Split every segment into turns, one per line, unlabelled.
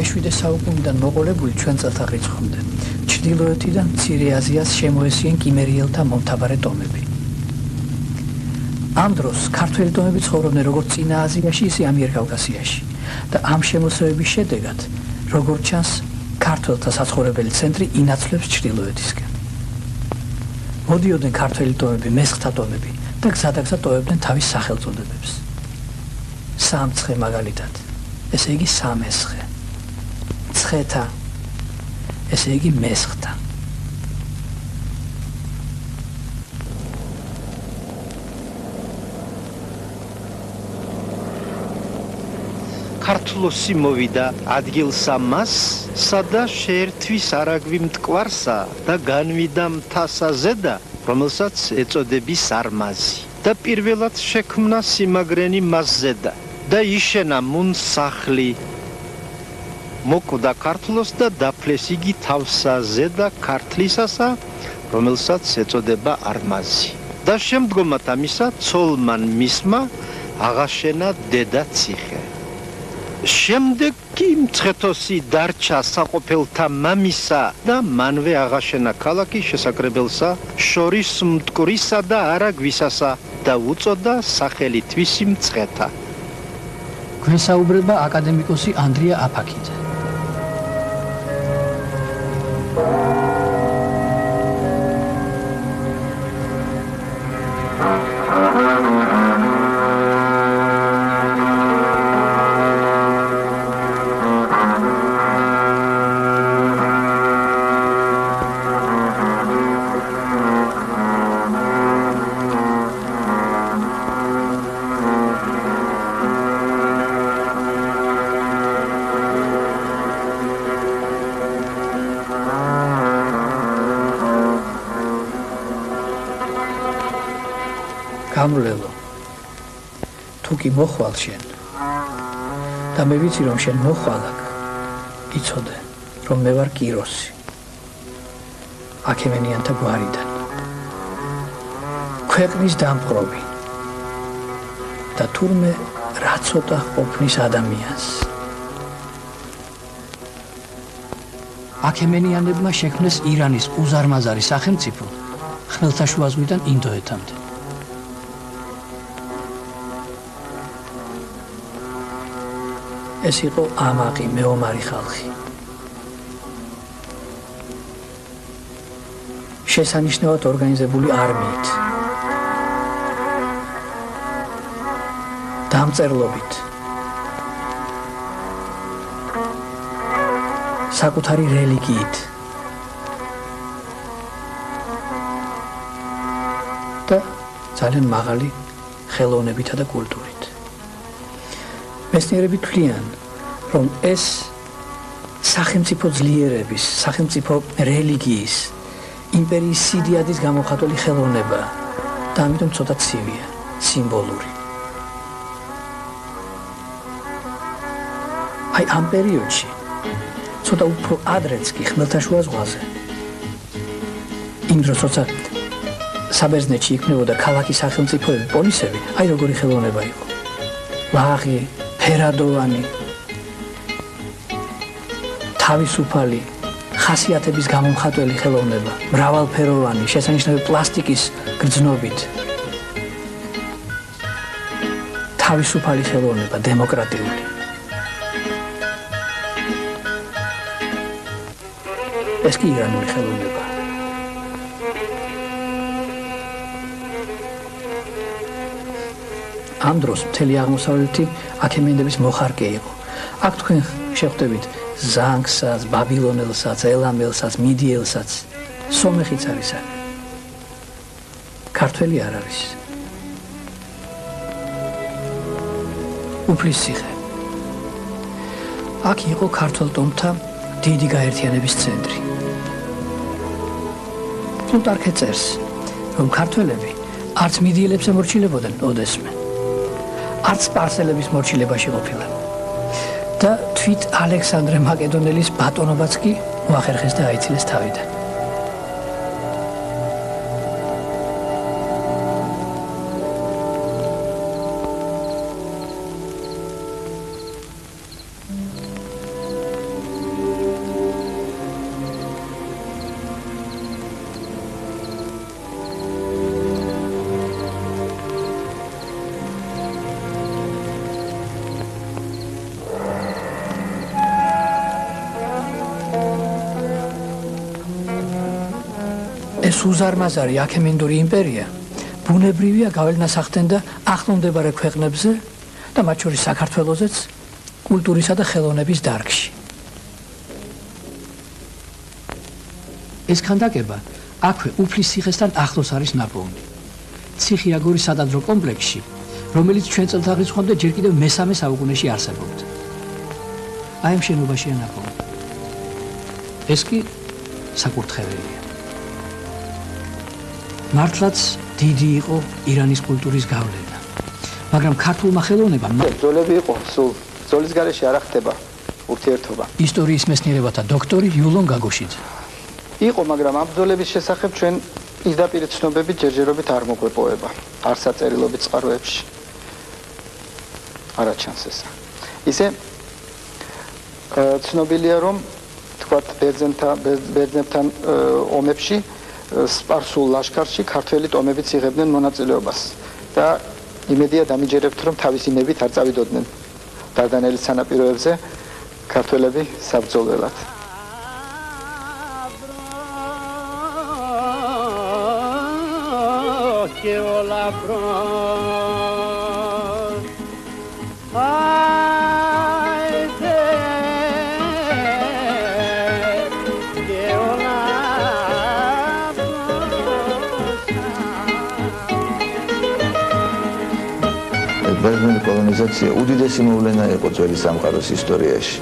მე-7 საუკუნიდან მოყოლებული ჩვენ წელთა რიცხვამდე. ჩრდილოეთიდან მცირე აზიას შემოესიენ კიმერიელთა მომთაბარე ტომები. ამ დროს ქართველი ტომები ცხოვრობდნენ როგორც წინა აზიაში, ისე ამიერკავკასიაში და ამ შემოსევების შედეგად, როგორც ჩანს, ქართველთა საცხოვრებელი ცენტრი ინაცვლებს ჩრდილოეთისკენ. მოდიოდნენ ქართველი ტომები, მესხთა ტომები და გზადაგზად ტოვებდნენ თავის სახელწოდებებს. სამცხე მაგალითად, ესე იგი სამესხე. ცხეთა, ესე იგი მესხთა.
ქართლოსი მოვიდა ადგილსა მას, სადა შეერთვის არაგვი მტკვარსა და განვიდა მთასა ზედა, რომელსაც ეწოდების არმაზი. და პირველად შექმნა სიმაგრენი მას ზედა და იშენა მუნ სახლი. მოკვდა ქართლოს და დაფლეს იგი თავსა ზედა ქართლისასა, რომელსაც ეწოდება არმაზი. და შემდგომად ამისა ცოლმან მისმა აღაშენა დედა ციხე. შემდეგ კი მცხეთოსი დარჩა საყოფელთა მამისა და მანვე აღაშენა ქალაქი შესაკრებელსა შორის მტკვრისა და არაგვისასა და უწოდა სახელი თვისი მცხეთა.
გვესაუბრება აკადემიკოსი ანდრია აფაქიძე. გამრლელო, თუ კი მოხვალ შენ და მე ვიცი რომ შენ მოხვალაკ, იცოდე რომ მე ვარ კიროსი, აქემენიანთა გვარიდან, ქვეყნის დამპყრობი და თურმე რა ცოტა ყოფნის ადამიანს. აქემენიანებმა შექმნეს ირანის უზარმაზარი სახელმწიფო ხმელთაშუა ზღვიდან ინდოეთამდე. ეს იყო ამაყი მეომარი ხალხი. შესანიშნავად ორგანიზებული არმიით, დამწერლობით, საკუთარი რელიგიით და ძალიან მაღალი ხელოვნებითა და კულტურით. მეცნიერები თვლიან, რომ ეს სახელმწიფო ძლიერების, სახელმწიფო რელიგიის, იმპერიის სიდიადის გამოხატული ხელოვნება და ამიტომ ცოტა ცივია, სიმბოლური. აი ამ პერიოდში, ცოტა უფრო ადრეც კი ხმელთაშუა ზღვაზე, იმ დროს როცა საბერძნეთში იქმნებოდა ქალაქის სახელმწიფოები, პოლისები, აი როგორი ხელოვნება იყო. ლაღი, ფერადოვანი, თავისუფალი, ხასიათების გამომხატველი ხელოვნება, მრავალფეროვანი, შესანიშნავი პლასტიკის გრძნობით. თავისუფალი ხელოვნება, დემოკრატიული. ეს კი ირანული ხელოვნება. ამ დროს მთელი აღმოსავლეთი აქემენიდების მოხარკე იყო. აქ თქვენ შეხვდებით ზანგსაც, ბაბილონელსაც, ელამელსაც, მიდიელსაც, სომეხიც არის აქ. ქართველი არ არის. უფლის ციხე. აქ იყო ქართველ ტომთა დიდი გაერთიანების ცენტრი. პლუტარქე წერს, რომ ქართველები არც მიდიელებს ემორჩილებოდნენ ოდესმე, არც სპარსელების მორჩილებაში ყოფილან. და თვით ალექსანდრე მაკედონელის ბატონობაც კი მოახერხეს და აიცილეს თავიდან. უზარმაზარი აქემენდური იმპერია ბუნებრივია გავლენას ახდენდა ახლომდებარე ქვეყნებზე და მათ შორის საქართველოსაც კულტურისა და ხელოვნების დარგში. ეს ქანდაკება აქვე უფლის ციხესთან ახლოს არის ნაპოვნი. ციხე აგურის სადადრო კომპლექსში, რომელიც ჩვენ წელთაღრიცხვამდე ჯერ კიდევ მე-3 საუკუნეში არსებობდა. აი ამ შენობაშია ნაპოვნი. ეს კი საკურთხეველია. მართლაც დიდი იყო ირანის კულტურის გავლენა, მაგრამ ქართულმა ხელოვნებამ
ბრძოლები იყო, სულ ბრძოლის გარეშე არ ხდება ურთიერთობა.
ისტორიის მეცნიერებათა დოქტორი იულონ გაგოშიძე.
იყო, მაგრამ ამ ბრძოლების შესახებ ჩვენ პირდაპირ ცნობები ჯერჯერობით არ მოგვეპოვება, არ საწერილობით წყაროებში. არ აჩანს ესა. ისე ცნობილია, რომ თქვათ ბერძნებთან ომებში სპარსულ ლაშქარში ქართველი ტომებიც იღებდნენ მონაწილეობას და იმედია დამიჯერებთ, რომ თავისი ნებით არ წავიდოდნენ დარდანელის სანაპიროებზე ქართველები საბრძოლველად.
ბერძნული კოლონიზაცია უდიდესი მოვლენა იყო ძველი სამყაროს ისტორიაში,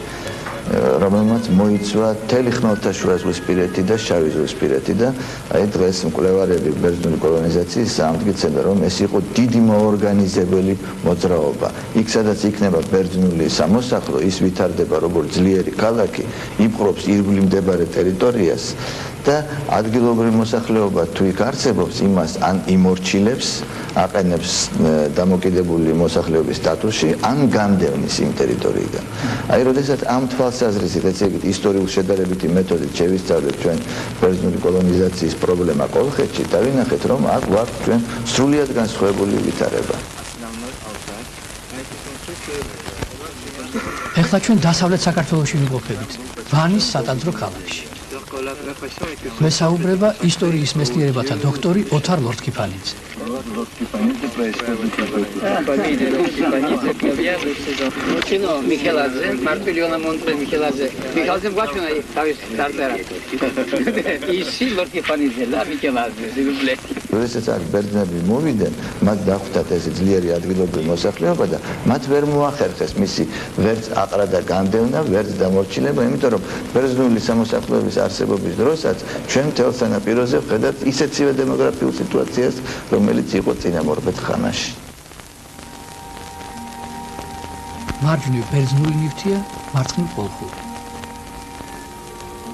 რომელმაც მოიცვა მთელი ხმელთაშუაზღვისპირეთი და შავი ზღვისპირეთი და აი დღეს მკვლევარები ბერძნული კოლონიზაციის ამტკიცებენ, რომ ეს იყო დიდი მოორგანიზებელი მოძრაობა. იქ სადაც იქნება ბერძნული სამოსახლო, ის ვითარდება როგორც ძლიერი ქალაქი, იპყრობს ირგვლივ მდებარე ტერიტორიას და ადგილობრივი მოსახლეობა თუ იქ არსებობს, იმას ან იმორჩილებს, აყენებს დამოკიდებული მოსახლეობის სტატუსში, ან განდევნის იმ ტერიტორიიდან. აი, როდესაც ამ თვალსაზრისით, ესე იგი, ისტორიულ შედარებითი მეთოდით შევისწავლეთ ჩვენ ბერძნული კოლონიზაციის პრობლემა კოლხეთში, დავინახეთ, რომ აქ გვაქვს ჩვენ სრულიად განსხვავებული ვითარება.
ეხლა ჩვენ დასავლეთ საქართველოში ვიმყოფებით, ვანის სატანძრო ქალაქში. გვესაუბრება ისტორიის მეცნიერებათა დოქტორი ოთარ ლორთქიფანიძე.
მიქელაძე, მარტვილიონა მონტრე მიქელაძე. მიქელაძე გვაჩვენა თავის დარწერა. ისი ლორთქიფანიძე და მიქელაძე, ზიგულე.
როდესაც აქ ბერძნები მოვიდნენ, მათ დახვდათ ეს ძლიერი ადგილობრივი მოსახლეობა და მათ ვერ მოახერხეს მისი ვერც აყრა და განდევნა, ვერც დამორჩილება, იმიტომ რომ ბერძნული სამოსახლოების არსებობის დროსაც ჩვენ მთელ სანაპიროზე ვხედავთ ისეთივე დემოგრაფიულ სიტუაციას, რომელიც იყო წინამორბედ ხანაში.
მარჯვნივ ბერძნული ნივთია, მარცხნივ კოლხური.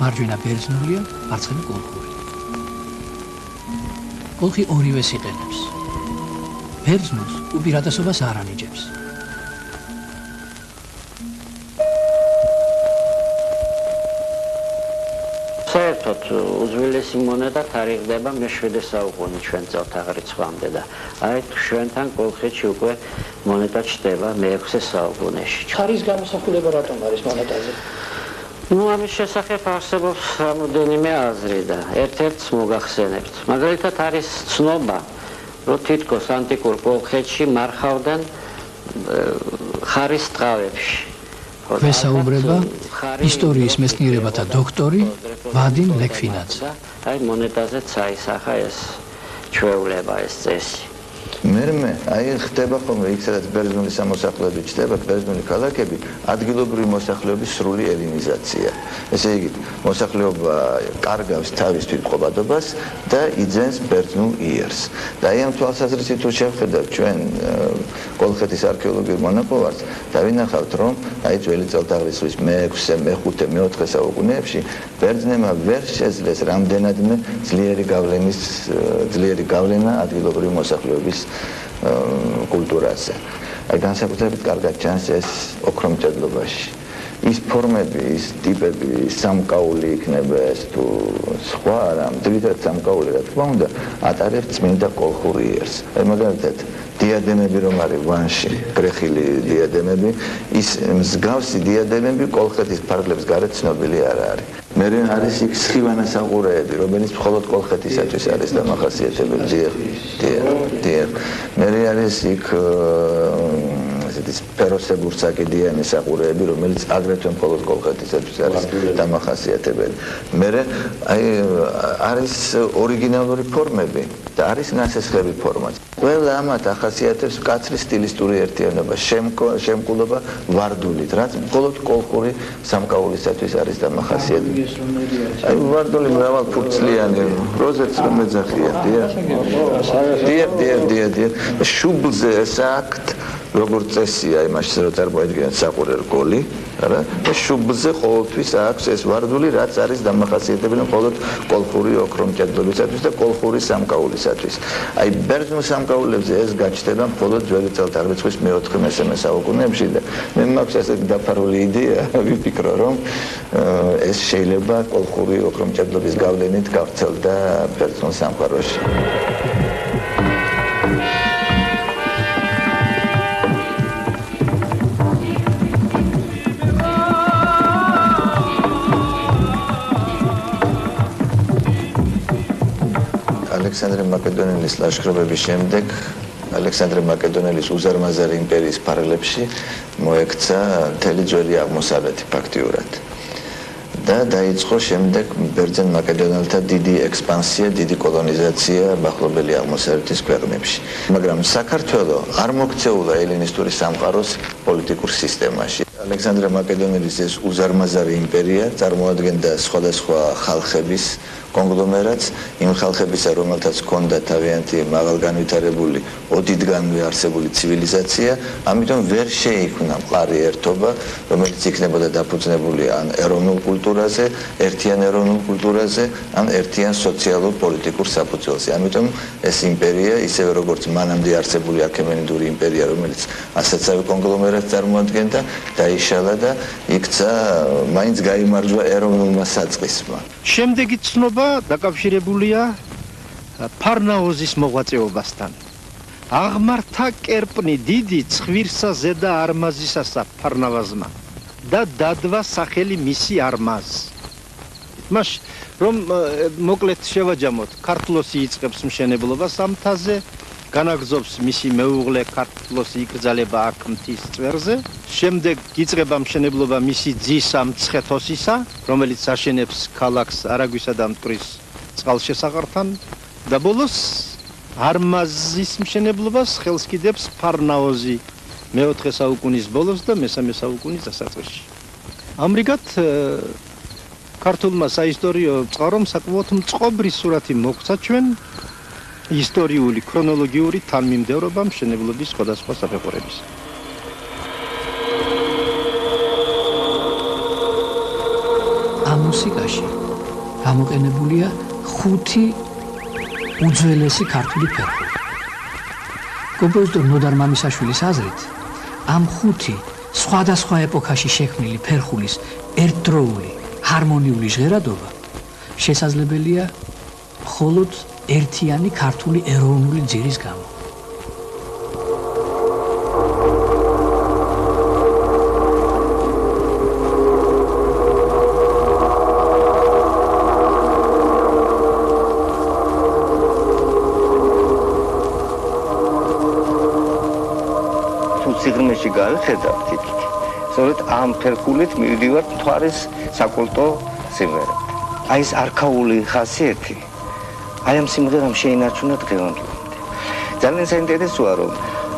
მარჯვენა ბერძნულია, მარცხნივ კოლხური. კოლხი ორივეს იყენებს. ბერძნულს უპირატესობას არ ანიჭებს.
საერთოდ უძველესი მონეტა თარიღდება მე-7 საუკუნის ჩვენ წელთაღრიცხვამდე და აი ჩვენთან კოლხეთში უკვე მონეტა ჩდება მე-6 საუკუნეში.
ხარის გამოსახულება რატომ არის მონეტაზე?
ამის შესახებ არსებობს რამოდენიმე აზრი და ერთ-ერთს მოგახსენებთ. მაგალითად არის ცნობა, რომ თითქოს ანტიკურ კოლხეთში მარხავდნენ ხარის ტყავებში.
გვესაუბრება ისტორიის მეცნიერებათა დოქტორი ვადიმ ლექფინაძე.
აი მონეტაზე წაისახა ეს ჩვეულება, ეს წესი.
მერმე აი ხდება ხოლმე იქ სადაც ბერძნული სამოსახლოები ჩდება, ბერძნული ქალაქები, ადგილობრივი მოსახლეობის სრული ელინიზაცია. ესე იგი, მოსახლეობა კარგავს თავის თვითმყოფადობას და იძენს ბერძნულ იერს. და აი ამ თვალსაზრისით თუ შევხედავთ ჩვენ კოლხეთის არქეოლოგიურ მონაპოვარს, დავინახავთ, რომ აი ძველი წელთაღრიცხვის მე-6, მე-5, მე-4 საუკუნეებში ბერძნებმა ვერ შეძლეს რამდენადმე ძლიერი გავლენა ადგილობრივი მოსახლეობის კულტურაზე. აი განსაკუთრებით კარგად ჩანს ეს ოქრომჭედლობაში. ის ფორმები, ის ტიპები, სამკაული იქნება ეს თუ სხვა არა, ძირითადად სამკაული რა თქმა უნდა, ატარებს წმინდა კოლხურ იერს. აი მაგალითად დიადემები რომ არის ვანში, გრეხილი დიადემები, ის მსგავსი დიადემები კოლხეთის ფარგლებს გარეთ ცნობილი არ არის. მე არის იქ სხივანასაყურეები, რომელიც მხოლოდ კოლხეთისათვის არის დამახასიათებელი. დიახ. მე არის იქ ესეთი სფეროსებურცაკიდიანი საყურეები, რომელიც აგრეთვე მხოლოდ კოლხეთისათვის არის დამახასიათებელი. მე არის ორიგინალური ფორმები და არის ნასესხები ფორმაც. ყველა ამათ ახასიათებს მკაცრი სტილისტური ერთიანობა, შემკულობა ვარდულით, რაც მხოლოდ კოლხური სამკაულისათვის არის დამახასიათებელი. აი ვარდული მრავალფურცლიანი, როზეც რომ ეძახიან, დიახ. შუბლზე ეს აქტ როგორც წესია, იმაში რომ წარმოედგინეთ საყურე რგოლი, არა? და შუბლზე ყოველთვის აქვს ეს ვარდული, რაც არის დამახასიათებელი მხოლოდ კოლხური ოქრომჭედლობისათვის და კოლხური სამკაულისათვის. აი ბერძნულ სამკაულებზე ეს გაჩნდება მხოლოდ ძველი წელთაღრიცხვის მე-4-მე საუკუნეებში და მე მაქვს ასეთი დაფარული იდეა, ვიფიქრო, რომ ეს შეიძლება კოლხური ოქრომჭედლობის გავლენით გავრცელდა ბერძნულ სამყაროში. ალექსანდრე მაკედონელის ლაშქრობების შემდეგ ალექსანდრე მაკედონელის უზარმაზარი იმპერიის ფარგლებში მოექცა მთელი ძველი აღმოსავლეთი ფაქტიურად. და დაიწყო შემდეგ ბერძენ მაკედონელთა დიდი ექსპანსია, დიდი კოლონიზაცია მახლობელი აღმოსავლეთის ქვეყნებში. მაგრამ საქართველო არ მოქცეულა ელინისტური სამყაროს პოლიტიკურ სისტემაში. ალექსანდრე მაკედონელის ეს უზარმაზარი იმპერია წარმოადგენდა სხვადასხვა ხალხების კონგლომერატს, იმ ხალხებისა, რომელთაც ჰქონდა თავიანთი მაღალგანვითარებული, ოდითგანვე არსებული ცივილიზაცია, ამიტომ ვერ შეიქმნა მყარი ერთობა, რომელიც იქნებოდა დაფუძნებული ან ეროვნულ კულტურაზე, ერთიან ეროვნულ კულტურაზე, ან ერთიან სოციალურ-პოლიტიკურ საფუძველზე. ამიტომ ეს იმპერია, ისევე როგორც მანამდე არსებული აქემენიდური იმპერია, რომელიც ასაცავი კონგლომერატს წარმოადგენდა, დაიშალა და იქცა, მაინც გაიმარჯვა ეროვნულმა საწყისმა.
შემდეგი ცნობა დაკავშირებულია ფარნაოზის მოღვაწეობასთან. აღმართა კერპნი დიდი ცხვირსა ზედა არმაზისასა ფარნავაზმა და დადვა სახელი მისი არმაზ. მაშ რომ მოკლედ შევაჯამოთ, ქართლოსი იწყებს მშენებლობას ამ მთაზე, განაგზობს მისი მეუღლე ქართლოსი იკრძალება აქ მთის წვერზე, შემდეგ იწყება მშენებლობა მისი ძისა მცხეთოსისა, რომელიც აშენებს ქალაქს არაგვისა და მტკვრის წყალშესაყართან და ბოლოს არმაზის მშენებლობას ხელს კიდებს ფარნაოზი მე-4 საუკუნის ბოლოს და მე-3 საუკუნის დასაწყისში. ამრიგად ქართულმა საისტორიო წყარომ საკმაოდ მწყობრი სურათი მოგვცა ჩვენ ისტორიული, ქრონოლოგიური თანმიმდევრობა მშენებლობის სხვადასხვა საფეხურების.
ამ მუსიკაში გამოყენებულია 5 უძველესი ქართული ფერხული. კომპოზიტორ ნოდარ მამისაშვილის აზრით, ამ 5 სხვადასხვა ეპოქაში შექმნილი ფერხულის ერთდროული ჰარმონიული ჟღერადობა შესაძლებელია მხოლოდ ერთიანი ქართული ეროვნული ძირის გამო.
სიღრმეში გავიხედავთ იქით. სწორედ ამ ფერხულით მივდივართ მთვარის საკულტო სიმღერად. აი ეს არქაული ხასიათი აი ამ სიმღერამ შეინარჩუნა დღევანდლამდე. ძალიან საინტერესოა, რომ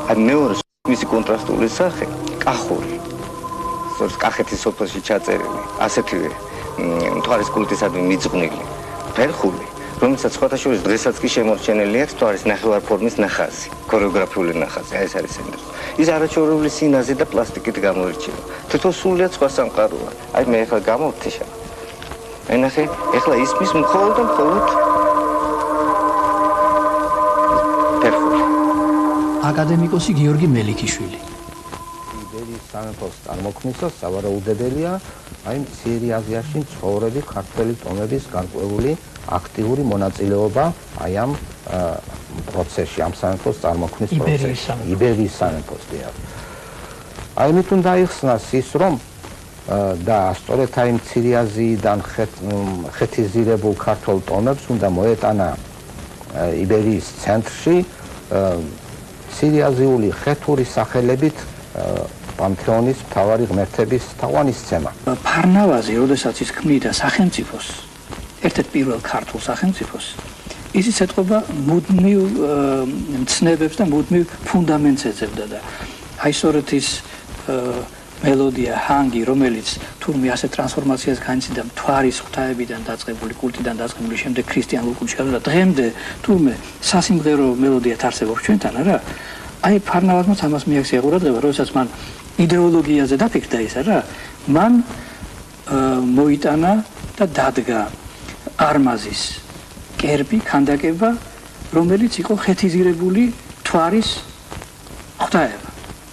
აი მეორე მისი კონტრასტული სახე, კახური. სწორედ კახეთის სოფელში ჩაწერილი, ასეთივე მთვარის კულტისადმი მიძღვნილი ფერხული, რომელსაც სხვადასხვა დღესაც კი შემორჩენილი აქვს მთვარის ნახევარფორმის ნახაზი, ქორეოგრაფიული ნახაზი, აი ეს არის ინტერესო. ის არაჩვეულებრივი სინაზი და პლასტიკით გამოირჩევა. თვითონ სრულიად სხვა სამყაროა. აი მე ახლა გამოვთიშა. აი ნახე, ახლა ისმის მხოლოდ და მხოლოდ ფერხული.
აკადემიკოსი გიორგი მელიქიშვილი.
იბერიის სამეფოს წარმოქმნისას სავარაუდებელია აი მცირე აზიაში მცხოვრები ქართველი ტომების განკვლევული აქტიური მონაწილეობა აი ამ პროცესში, ამ სამეფოს წარმოქმნის პროცესში. იბერიის სამეფოს დიახ. აი მით უნდა იხსნას ის, რომ და სწორედ აი მცირე აზიიდან ხეთიზირებულ ქართულ ტომებს უნდა მოეტანა იბერიის ცენტრში სირიაზიული ხეთური სახელებით პანთეონის მთავარი ღმერთების თაყვანისცემა.
ფარნავაზი, როდესაც ის ქმნიდა სახელმწიფოს, ერთ-ერთ პირველ ქართულ სახელმწიფოს, ისიც ეთყობა მუდმივ მცნებებს და მუდმივ ფუნდამენტს ეძებდა და აი სწორედ ის მელოდია ჰანგი, რომელიც თურმე ასე ტრანსფორმაციას განიცდიდა მთვარის ღვთაებიდან დაწყებული, კულტიდან დაწყებული, შემდეგ ქრისტიანულ კულტში და დღემდე თურმე სასიმღერო მელოდიად არსებობს ჩვენთან, არა? აი ფარნავაზმა ამას მიაქცია ყურადღება, როდესაც მან იდეოლოგიაზე დაფიქრდა ის, არა? მან მოიტანა და დადგა არმაზის კერპი, ქანდაკება, რომელიც იყო ხეთიზირებული მთვარის ღვთაება.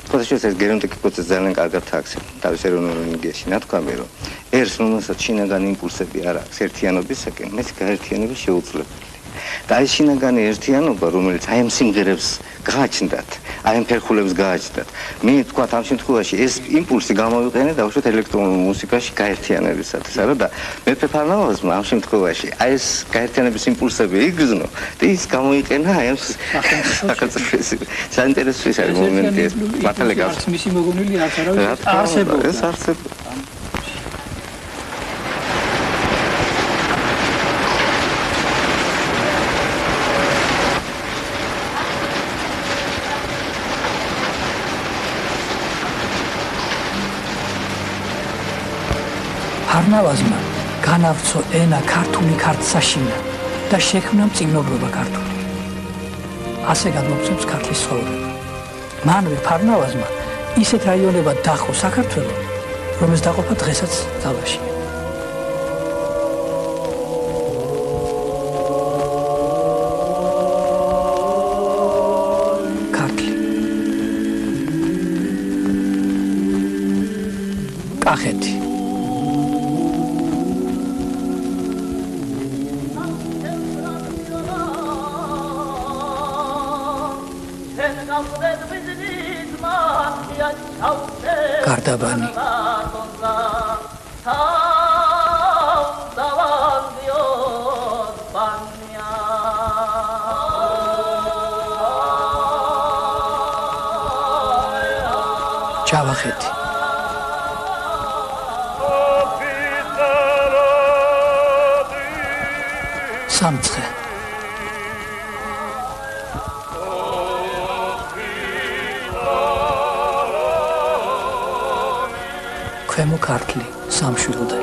Potrebbe essere geronte che potesse zelen კარგად თაქსი თავის ეროვნულ ენერგიაში ნათქვამი რომ ერს რომელსაც შინაგანი იმპულსები არ აქვს ერთიანობისაკენ მეც გაერთიანება შეუძლებელი და ეს შინაგანი ერთიანობა რომელიც აი ამ სიმღერებს გააჩნდათ აი ამ ფერხულებს გააჩნდათ მე თქვა ამ შემთხვევაში ეს იმპულსი გამოვიყენე და უშუალოდ ელექტრონულ მუსიკაში გაერთიანებისათვის არა და მე ფერფარნავაზმა ამ შემთხვევაში აი ეს გაერთიანების იმპულსები იგრძნო და ის გამოიყენა აი ამ საკაცრფესი საინტერესო ის არის მომენტი ეს მართალი გავს
მისი მოგონილი არც არავის არსებობს
ეს არსებობს
ფარნავაზმა განავრცო ენა ქართული ქართსაშინა და შექმნა მწიგნობრობა ქართული. ასე გადმოგვცემს ქართლის ცხოვრება. მანვე ფარნავაზმა ისეთ რაიონებად დახო საქართველო, რომელს დაყოფა დღესაც ძალაში. ქართლი. კახეთი. გარდაბანი ჯავახეთი სამცხე ქვემო ქართლი სამშვილდე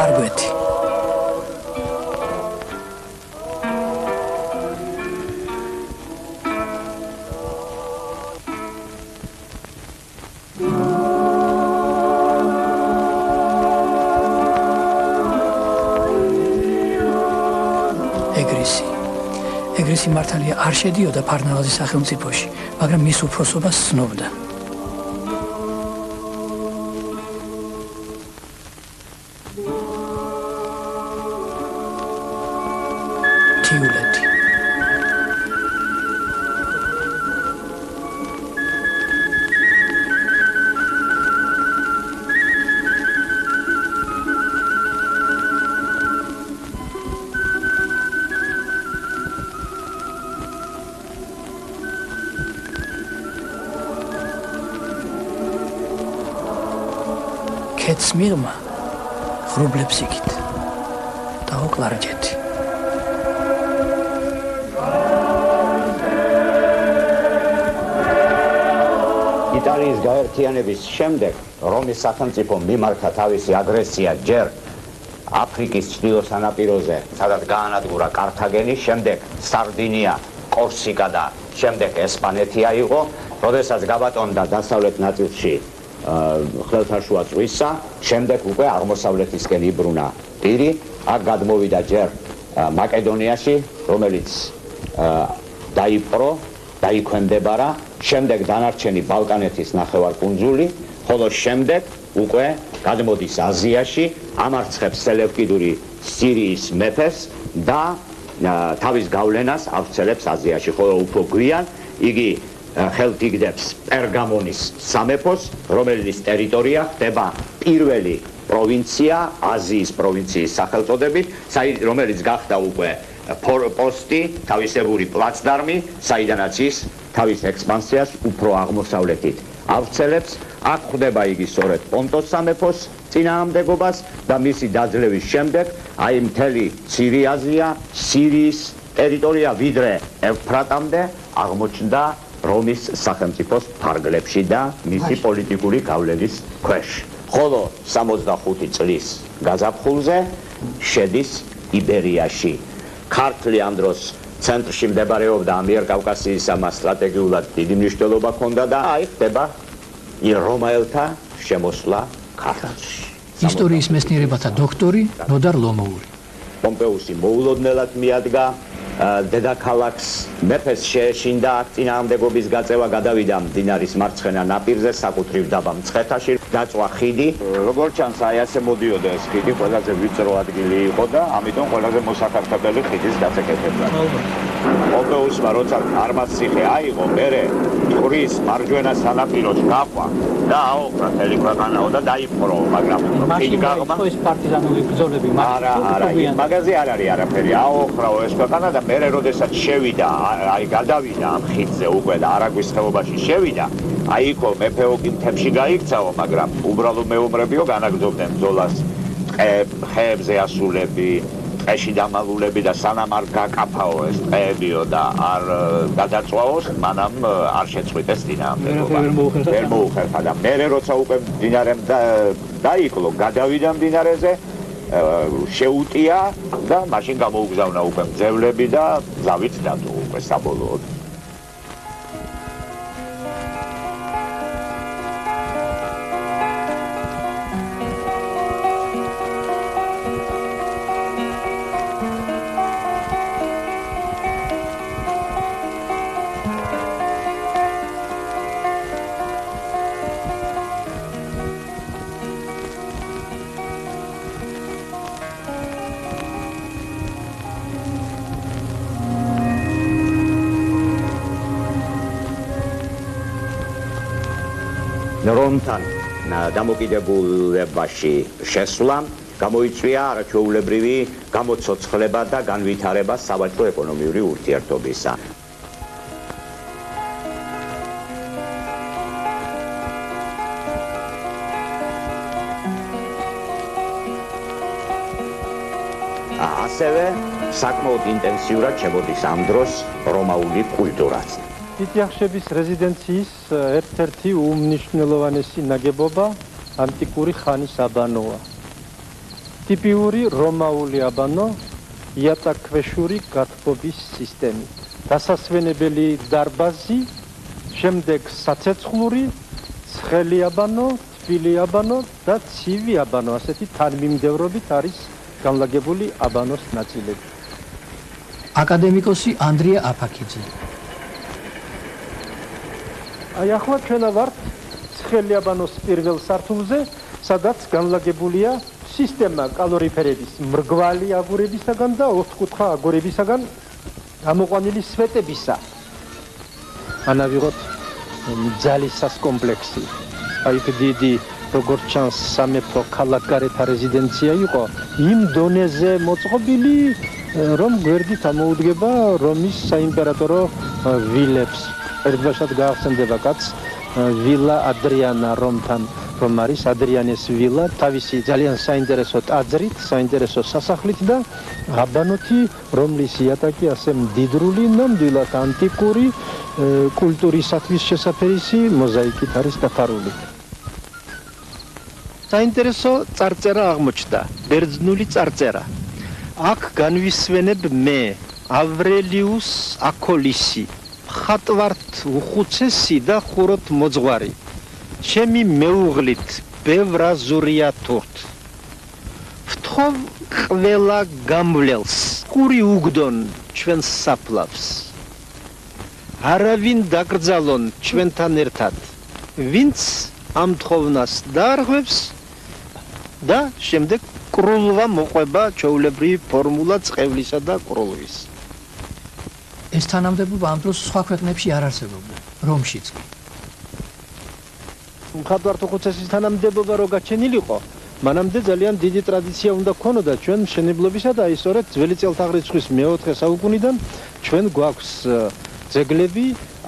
არგვეთი ეგრისი მართალია არ შედიოდა ფარნავაზის სახელმწიფოში, მაგრამ მის უფროსობას ცნობდა. თიულეთი კეთს მიღმა ღრუბლებს იგით და ოკლარჯეთი
იტალიის გაერთიანების შემდეგ რომის სახელმწიფომ მიმართა თავისი აგრესია ჯერ აფრიკის ჩრდილო სანაპიროზე, სადაც გაანადგურა კართაგენი, შემდეგ სარდინია, კორსიკა და შემდეგ ესპანეთი აიღო, როდესაც გაბატონდა დასავლეთ ნაწილში ხმელთაშუა ზღვისა, შემდეგ უკვე აღმოსავლეთისკენ იბრუნა პირი, აქ გადმოვიდა ჯერ მაკედონიაში, რომელიც დაიპყრო, დაიქვემდებარა, შემდეგ დანარჩენი ბალკანეთის ნახევარკუნძული ხოლო შემდეგ უკვე გადმოდის აზიაში, ამარცხებს სელევკიდური სირიის მეფეს და თავის გავლენას ავრცელებს აზიაში, ხოლო უფრო გვიან იგი ხელთიგდებს პერგამონის სამეფოს, რომელის ტერიტორია ხდება პირველი პროვინცია, აზიის პროვინციის სახელწოდებით, რომელიც გახდა უკვე პოსტი, თავისებური პლაცდარმი, საიდანაც ის თავის ექსპანსიას უფრო აღმოსავლეთით ავრცელებს. აქ ხდება იგი სწორედ პონტოს სამეფოს წინააღმდეგობას და მისი დაძლევის შემდეგ აი მთელი ცივი აზია, სირიის ტერიტორია ვიდრე ევფრატამდე აღმოჩნდა რომის სახელმწიფოს ფარგლებში და მისი პოლიტიკური გავლენის ქვეშ. ხოლო 65 წლის გაზაფხულზე შედის იბერიაში. ქართლი ამ დროს ცენტრში მდებარეობდა ამიერკავკასიის ამას სტრატეგიულად დიდი მნიშვნელობა ჰქონდა და აი ხდება რომაელთა შემოსვლა ქართლში.
ისტორიის მეცნიერებათა დოქტორი ნოდარ ლომოური.
პომპეუსი მოულოდნელად მიადგა დედაქალაქს, მეფეს შეეშინდა აქ წინააღმდეგობის გაწევა, გადავიდა მდინარის მარცხენა ნაპირზე, საკუთრივ დაბა მცხეთაში, დაწვა ხიდი. როგორც ჩანს, აი ასე მოდიოდა ეს ხიდი, ყველაზე ვიწრო ადგილი იყო და ამიტომ ყველაზე მოსახერხებელი ხიდის დაწეკეთება. პომპეუსმა როცა არმაციხე აიღო, მერე მტკვრის მარჯვენა სანაპიროს გაყვა და აოხრა მთელი ქვეყანაო და დაიპყრო, მაგრამ ხიდი გაღმა
ეს პარტიზანული ბრძოლები
არა, მაგაზე არ არის არაფერი. აოხრაო ეს ქვეყანა და მერე როდესაც შევიდა, აი გადავიდა ამ ხიდზე უკვე და არაგვის ხეობაში შევიდა, აი იქო მეფეო კი მთებში გაიქცაო, მაგრამ უბრალო მეომრებიო განაგრძობდნენ ბრძოლას ხეებზე ასულები, ტყეში დამალულები და სანამ არ გაკაფაო ეს ტყეებიო და არ გადაწვაოს, მანამ არ შეწყვიტეს წინააღმდეგობა. ვერ მოუხერხა და მერე როცა უკვე მდინარემ დაიკლო, გადავიდა მდინარეზე, შეუტია და მაშინ გამოუგზავნა უკვე მძევლები და გზავით დადო უკვე საბოლოოდ. რომთან დამოკიდებულებაში შესვლა გამოიწვია არაჩვეულებრივი გამოცოცხლება და განვითარება სავაჭრო ეკონომიური ურთიერთობისა. ასევე საკმაოდ ინტენსიურად შემოდის ამ დროს რომაული კულტურაც.
ტიტიახშების რეზიდენციის ერთ-ერთი უმნიშვნელოვანესი ნაგებობა ანტიკური ხანის აბანოა. ტიპიური რომაული აბანო იატაკქვეშური გათბობის სისტემით. დასასვენებელი დარბაზი, შემდეგ საცეცხლური, ცხელი აბანო, თბილი აბანო და ცივი აბანო, ასეთი თანმიმდევრობით არის განლაგებული აბანოს ნაწილები.
აკადემიკოსი ანდრია აფაქიძე.
აი ახლა ჩვენ ვართ ცხელი აბანოს პირველ სართულზე, სადაც განლაგებულია სისტემა კალორიფერების მრგვალი აგურებისაგან და ოთხკუთხა აგურებისაგან გამოყვანილი სვეტებისა. ანავიღოთ ძალისას კომპლექსი. აი დიდი როგორც ჩანს სამეფო ქალაქგარეთა რეზიდენცია იყო იმ დონეზე მოწყობილი, რომ გვერდით ამოუდგება რომის საიმპერატორო ვილებს. ერთბაშად გაახსენდება კაცს ვილა ადრიანა რომთან, რომ არის ადრიანეს ვილა, თავისი ძალიან საინტერესო ტაძრით, საინტერესო სასახლით და აბანოთი, რომლის იატაკი ასე მდიდრული, ნამდვილად ანტიკური კულტურისათვის შესაფერისი მოზაიკით არის დაფარული. საინტერესო წარწერა აღმოჩნდა, ბერძნული წარწერა. აქ განვისვენებ მე, ავრელიუს აკოლისი, ხატვართ უხუცესი და ხუროთ მოძღვარი. ჩემი მეუღლით ბევრაზურია თურთ. ვთხოვ ყველა გამვლელს, ყური უგდონ ჩვენს საფლავს. არავინ დაკრძალონ ჩვენთან ერთად, ვინც ამ თხოვნას დაარღვევს და შემდეგ კრულვა მოყვება ჩვეულებრივი ფორმულა წყევლისა და კრულვის.
ეს თანამდებობა ამ დროს სხვა ქვეყნებში არ არსებობდა, რომშიც კი.
მხატვართა ხუცესის თანამდებობა რო გაჩენილიყო, მანამდე ძალიან დიდი ტრადიცია უნდა ქონოდა ჩვენ მშენებლობისა და აი სწორედ ძველი წელთაღრიცხვის მე-4 საუკუნიდან ჩვენ გვაქვს ძეგლები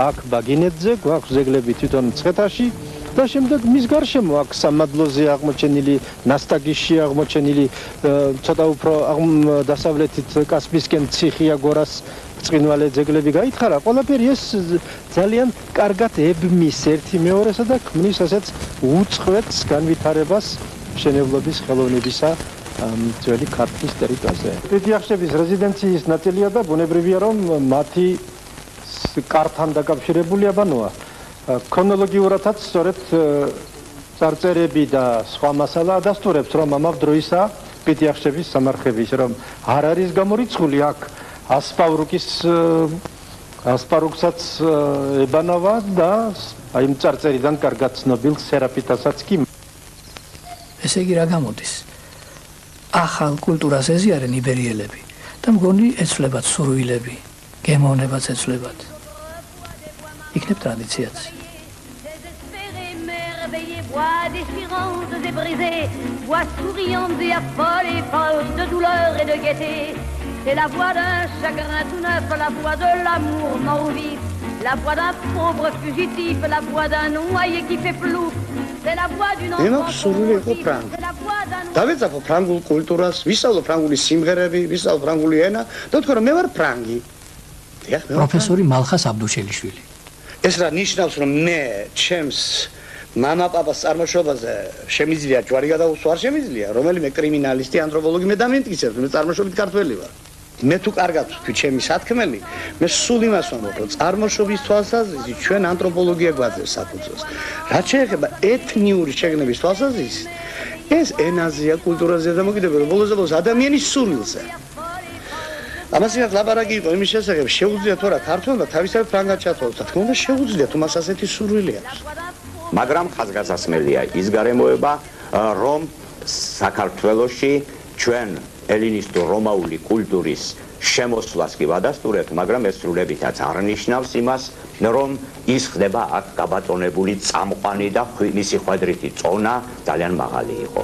აქ ბაგინეთზე, გვაქვს ძეგლები თვითონ მცხეთაში და შემდეგ მის გარშემო აქ სამადლოზე აღმოჩენილი, ნასტაგისში აღმოჩენილი ცოტა უფრო დასავლეთით კასპიისკენ ციხია გორას ბრწყინვალე ძეგლები გაითხარა, ყველაფერი ეს ძალიან კარგად ებმის ერთი მეორესა და ქმნის ასეთ უწყვეტს განვითარებას მშენებლობის ხელოვნებისა ძველი ქართლის ტერიტორიაზე. პიტიახშების რეზიდენციის ნაწილია და ბუნებრივია რომ მათი კართან დაკავშირებულია ბანოა. ქრონოლოგიურადაც სწორედ წარწერები და სხვა მასალა ადასტურებს რომ ამავ დროისა პიტიახშების სამარხების რომ არ არის გამორიცხული აქ ასპარუკსაც ებანავა და აი იმ წარწერიდან კარგად ცნობილ სერაფიტასაც კი.
ესე იგი რა გამოდის? ახალ კულტურას ეზიარენ იბერიელები და მგონი ეცვლებათ სურვილები, გემოვნებაც ეცვლებათ. იქნებ ტრადიციაც.
Voix déchirantes et brisées, voix souriantes et affolées, folles de douleur et de gaieté. C'est la voix d'un chagrin tout neuf, la voix de l'amour mort vif, la voix d'un pauvre fugitif, la voix d'un noyé qui fait flou. C'est la voix d'une enfant. C'est la voix d'un
დავეწაფო ფრანგულ კულტურას, ვისწავლო ფრანგული სიმღერები, ვისწავლო ფრანგული ენა და ვთქვა რომ მე ვარ ფრანგი.
პროფესორი მალხას აბდუშელიშვილი.
ეს რა ნიშნავს რომ მე ჩემს მამა პაპას წარმოშობაზე შემიძლია ჯვარი გადაუსვა არ შემიძლია რომელიმე კრიმინალისტი ანთროპოლოგი მე დამენტკიცებს მე წარმოშობით ქართველი ვარ მე თუ კარგად ვთქვი ჩემი სათქმელი მე სულ იმას ვამბობ რომ წარმოშობის თვალსაზრისით ჩვენ ანთროპოლოგია გვაძლევს საფუძველს რაც შეეხება ეთნიური შეგნების თვალსაზრისით ეს ენაზეა კულტურაზეა დამოკიდებული ბოლოს ადამიანის სურვილზე ამას იქ ლაპარაკი იყო იმის შესახებ შეუძლია თუ რა ქართველმა თავისთავად ფრანგად ჩათვალოს და თქმა უნდა შეუძლია თუ მას ასეთი სურვილი აქვს
მაგრამ ხაზგასასმელია ის გარემოება რომ საქართველოში ჩვენ ელინისტურ რომაული კულტურის შემოსვლას კი ვადასტურებთ მაგრამ ეს სრულებითაც არ ნიშნავს იმას რომ ის ხდება აქ გაბატონებული წამყვანი და მისი ხვედრითი წონა ძალიან მაღალი იყო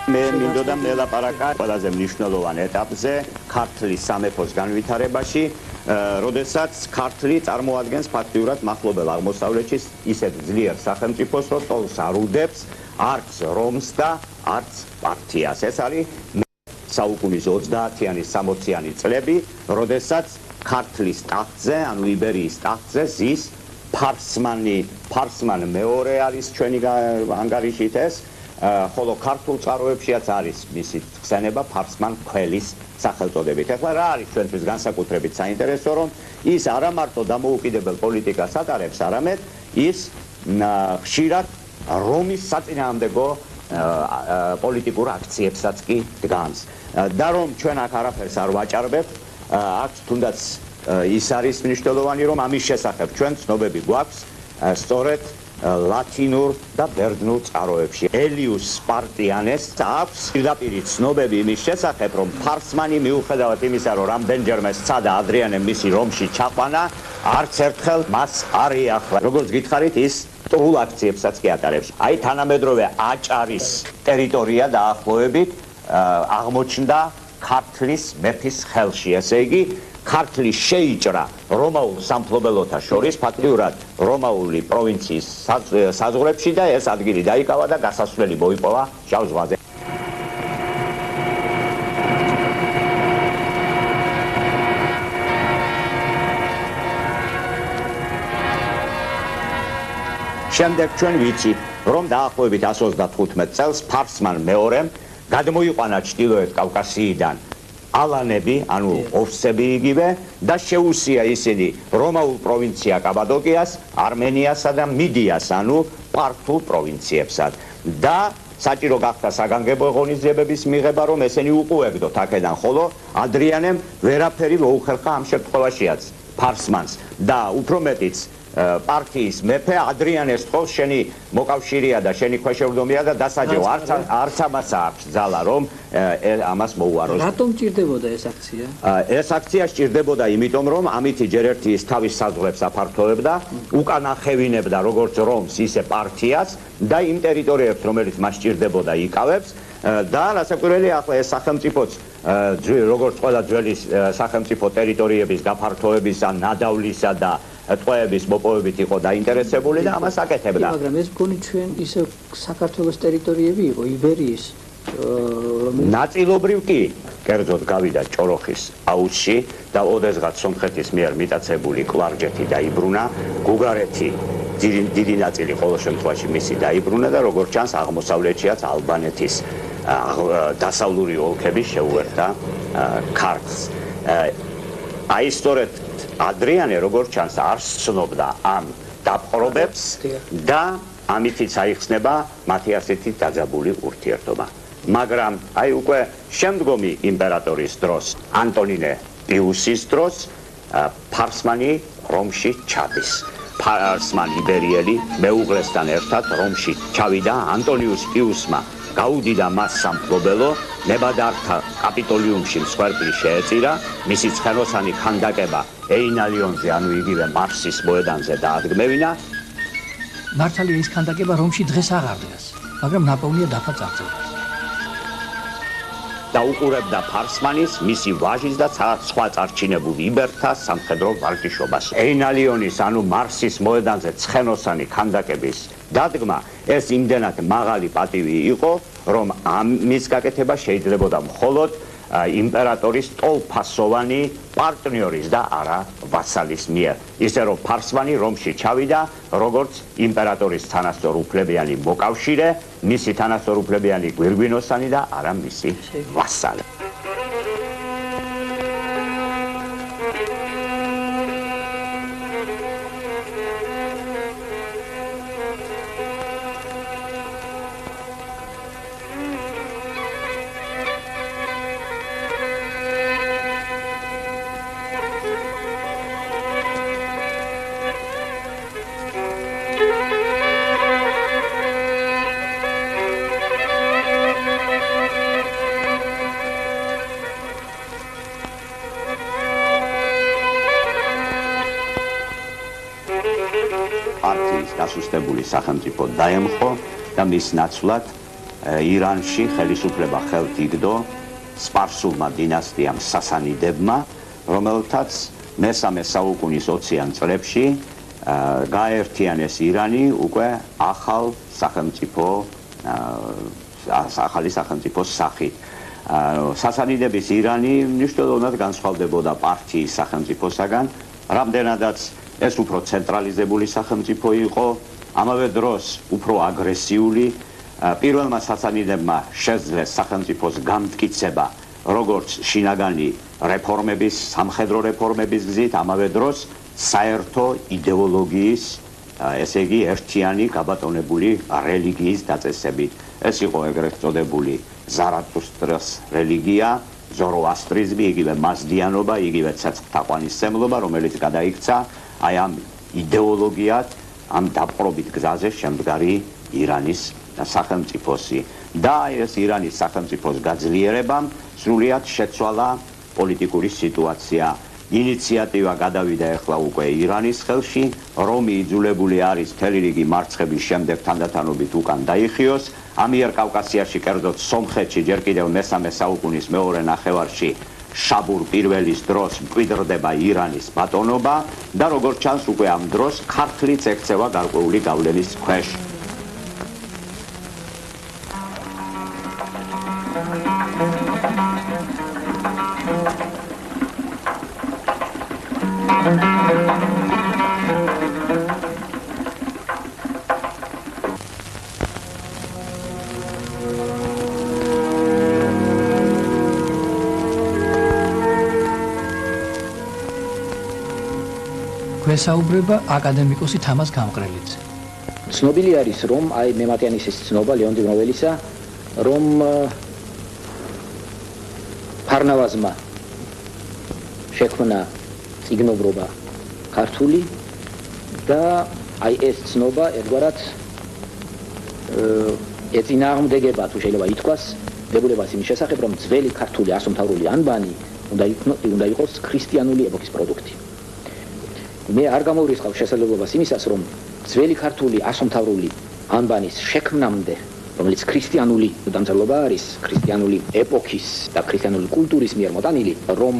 მე მინდოდა მელაპარაკა ყველაზე მნიშვნელოვან ეტაპზე ქართლის სამეფოს განვითარებაში, როდესაც ქართლი წარმოადგენს ფაქტიურად მახლობელ აღმოსავლეთში ისეთ ძლიერ სახელმწიფოს, რომ ტოლს არ უდებს არც რომს და არც პართიას. ეს არის საუკუნის 30-იანი 60-იანი წლები, როდესაც ქართლის ტახტზე, ანუ იბერიის ტახტზე ზის ფარსმან მეორე არის ჩვენი ანგარიშით ეს ხოლო ქართულ წყაროებშიაც არის მისი ხსენება ფარსმან ქველის სახელწოდებით. ახლა რა არის ჩვენთვის განსაკუთრებით საინტერესო, რომ ის არა მარტო დამოუკიდებელ პოლიტიკას ატარებს, არამედ ის ხშირად რომის საწინააღმდეგო პოლიტიკურ აქციებსაც კი დგამს. და რომ ჩვენ აქ არაფერს არ ვაჭარბებთ, აქ თუნდაც ის არის მნიშვნელოვანი, რომ ამის შესახებ ჩვენ ცნობები გვაქვს სწორედ ლათინურ და ბერძნულ წყაროებში. ელიუს სპარტიანეს აქვს პირდაპირი ცნობები იმის შესახებ, რომ ფარსმანი მიუხედავად იმისა, რომ რამდენჯერმე სცადა ადრიანემ მისი რომში ჩაყვანა, არც ერთხელ მას არ იახლა. როგორც გითხარით, ის ტრულ აქციებსაც კი ატარებს. აი თანამედროვე აჭარის ტერიტორია დაახლოებით აღმოჩნდა ქართლის მეფის ხელში. ესე იგი, ქართლის შეიჭრა რომაულ სამფლობელოთა შორის, ფაქტიურად რომაული პროვინციის საზღვრებში და ეს ადგილი დაიკავა და გასასვლელი მოიპოვა შავ ზღვაზე. შემდეგ ჩვენ ვიცით, რომ დაახლოებით 135 წელს ფარსმან მეორემ გადმოიყვანა ჩრდილოეთ კავკასიიდან ალანები, ანუ ოვსები იგივე და შეუსია ისინი რომაულ პროვინცია კაბადოკიას, არმენიასა და მიდიას, ანუ პართულ პროვინციებსად. და საჭირო გახდა საგანგებო ღონისძიებების მიღება, რომ ესენი უყუებდოთ აქედან, ხოლო ადრიანემ ვერაფერი მოუხერხა ამ შემთხვევაშიაც ფარსმანს და უფრო მეტიც პარტიის მეფე ადრიანეს თხოვს, შენი მოკავშირეა და შენი ქვეშევრდომია და დასაჯეო, არც ამას აქვს ძალა, რომ ამას მოუაროს.
რატომ ჭირდებოდა ეს აქცია?
ეს აქცია სჭირდებოდა იმიტომ, რომ ამითი ჯერ ერთი ის თავის საზღვრებს აფართოვებდა, უკან ახევინებდა როგორც რომს, ისე პარტიას და იმ ტერიტორიებს, რომელიც მას სჭირდებოდა, იკავებს და რასაკვირველია, ახლა ეს სახელმწიფოც როგორც ყველა ძველი სახელმწიფო ტერიტორიების გაფართოებისა, ნადავლისა და ტყვეების მოპოვებით იყო დაინტერესებული და ამას აკეთებდა.
მაგრამ ეს მგონი ჩვენ ისე საქართველოს ტერიტორიები იყო, იბერიის
ნაწილობრივ კი, კერძოდ გავიდა ჭოროხის აუზში და ოდესღაც სომხეთის მიერ მიტაცებული კლარჯეთი დაიბრუნა, გუგარეთი დიდი ნაწილი ყოველ შემთხვევაში მისი დაიბრუნა და როგორც ჩანს აღმოსავლეთშიაც ალბანეთის დასავლური ოლქები შეუერთდა ქართლს. აი სწორედ ადრიანე როგორც ჩანს არ ცნობდა ამ დაპყრობებს და ამითიც აიხსნება მათი ასეთი დაძაბული ურთიერთობა. მაგრამ აი უკვე შემდგომი იმპერატორის დროს, ანტონინე პიუსის დროს ფარსმანი რომში ჩადის. ფარსმან იბერიელი მეუღლესთან ერთად რომში ჩავიდა. ანტონიუს პიუსმა გაუდიდა მას სამფლობელო, ნებადართა კაპიტოლიუმში მსხვერპლი შეეწირა, მისი ცხენოსანი ქანდაკება ეინალიონზე, ანუ იგივე მარსის მოედანზე დაადგმევინა.
მართალია ის ქანდაკება რომში დღეს აღარ დგას, მაგრამ ნაპოვნია დაფა წარწერას.
და უყურებდა ფარსმანის, მისი ვაჟის და სხვა წარჩინებულ იბერთა სამხედრო ვარჯიშობას. ეინალიონის, ანუ მარსის მოედანზე ცხენოსანი ქანდაკების დადგმა ეს იმდენად მაღალი პატივი იყო, რომ ამის გაკეთება შეიძლებოდა მხოლოდ იმპერატორის ტოლფასოვანი პარტნიორის და არა ვასალის მიერ. ისე რომ ფარსმანი რომში ჩავიდა როგორც იმპერატორის თანასწორუფლებიანი მოკავშირე, მისი თანასწორუფლებიანი გვირგვინოსანი და არა მისი ვასალი. პარტიის დასუსტებული სახელმწიფო დაემხო და მის ნაცვლად ირანში ხელისუფლება ხელთ იგდო სპარსულმა დინასტიამ სასანიდებმა, რომელთაც მესამე საუკუნის 20-იან წლებში გააერთიანეს ირანი უკვე ახალი სახელმწიფოს სახით. სასანიდების ირანი მნიშვნელოვნად განსხვავდებოდა პარტიის სახელმწიფოსაგან, რამდენადაც ეს უფრო ცენტრალიზებული სახელმწიფო იყო, ამავე დროს უფრო აგრესიული. პირველმა სასანიდებმა შეძლეს სახელმწიფოს გამტკიცება როგორც შინაგანი რეფორმების, სამხედრო რეფორმების გზით, ამავე დროს საერთო იდეოლოგიის, ესე იგი ერთიანი გაბატონებული რელიგიის დაწესებით. ეს იყო ეგრეთ წოდებული ზარათუსტრას რელიგია, ზოროასტრიზმი, იგივე მაზდიანობა, იგივე ცეცხლთაყვანისმცემლობა, რომელიც გადაიქცა აი ამ იდეოლოგიად, ამ დაპყრობით გზაზე შემდგარი ირანის სახელმწიფოსი. და ეს ირანის სახელმწიფოს გაძლიერებამ სრულიად შეცვალა პოლიტიკური სიტუაცია. ინიციატივა გადავიდა ახლა უკვე ირანის ხელში, რომი იძულებული არის მთელი რიგი მარცხების შემდეგ თანდათანობით უკან დაიხიოს. ამიერკავკასიაში, კერძოდ სომხეთში, ჯერ კიდევ მესამე საუკუნის მეორე ნახევარში შაბურ პირველის დროს მკვიდრდება ირანის ბატონობა და როგორც ჩანს უკვე ამ დროს ქართლიც ექცევა გარკვეული გავლენის ქვეშ.
გვესაუბრება აკადემიკოსი თამაზ გამყრელიძე.
ცნობილი არის, რომ აი მემატიანის ცნობა ლეონ დიბროველისა, რომ ფარნავაზმა შექმნა წიგნობრობა ქართული და აი ეს ცნობა ერთგვარად ეწინააღმდეგება, თუ შეიძლება ითქვას, დებულებას იმის შესახებ, რომ ძველი ქართული ასომთავრული ანბანი უნდა იყოს ქრისტიანული ეპოქის პროდუქტი. მე არ გამოვრიცხავ შესაძლებლობას იმისას, რომ ძველი ქართული ასომთავრული ანბანის შექმნამდე, რომელიც ქრისტიანული დამწერლობა არის, ქრისტიანული ეპოქის და ქრისტიანული კულტურის მიერ მოტანილი, რომ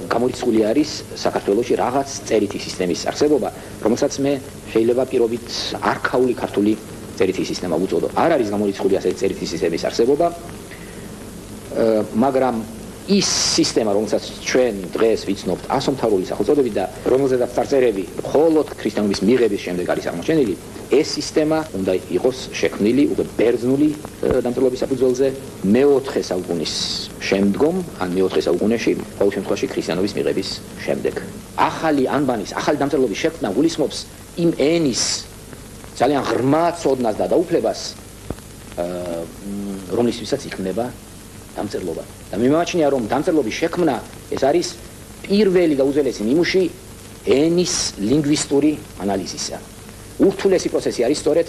გამორიცხული არის საქართველოში რაღაც წერითი სისტემის არსებობა, რომელსაც მე შეიძლება პირობით არქაული ქართული წერითი სისტემა ვუწოდო. არ არის გამორიცხული ასეთი წერითი სისტემის არსებობა, მაგრამ ის სისტემა, რომელსაც ჩვენ დღეს ვიცნობთ ასომთავრული სახელწოდებით და რომელზედაც წარწერები მხოლოდ ქრისტიანობის მიღების შემდეგ არის აღმოჩენილი, ეს სისტემა უნდა იყოს შექმნილი უკვე ბერძნული დამწერლობის საფუძველზე მეოთხე საუკუნის შემდგომ, ან მეოთხე საუკუნეში, ყოველ შემთხვევაში ქრისტიანობის მიღების შემდეგ. ახალი ანბანის, ახალი დამწერლობის შექმნა გულისხმობს იმ ენის ძალიან ღრმა ცოდნას და დაუფლებას, რომლისთვისაც იქმნება დამწერლობა. და მიმაჩნია, რომ დამწერლობის შექმნა ეს არის პირველი და უძველესი ნიმუში ენის ლინგვისტური ანალიზისა. ურთულესი პროცესი არის სწორედ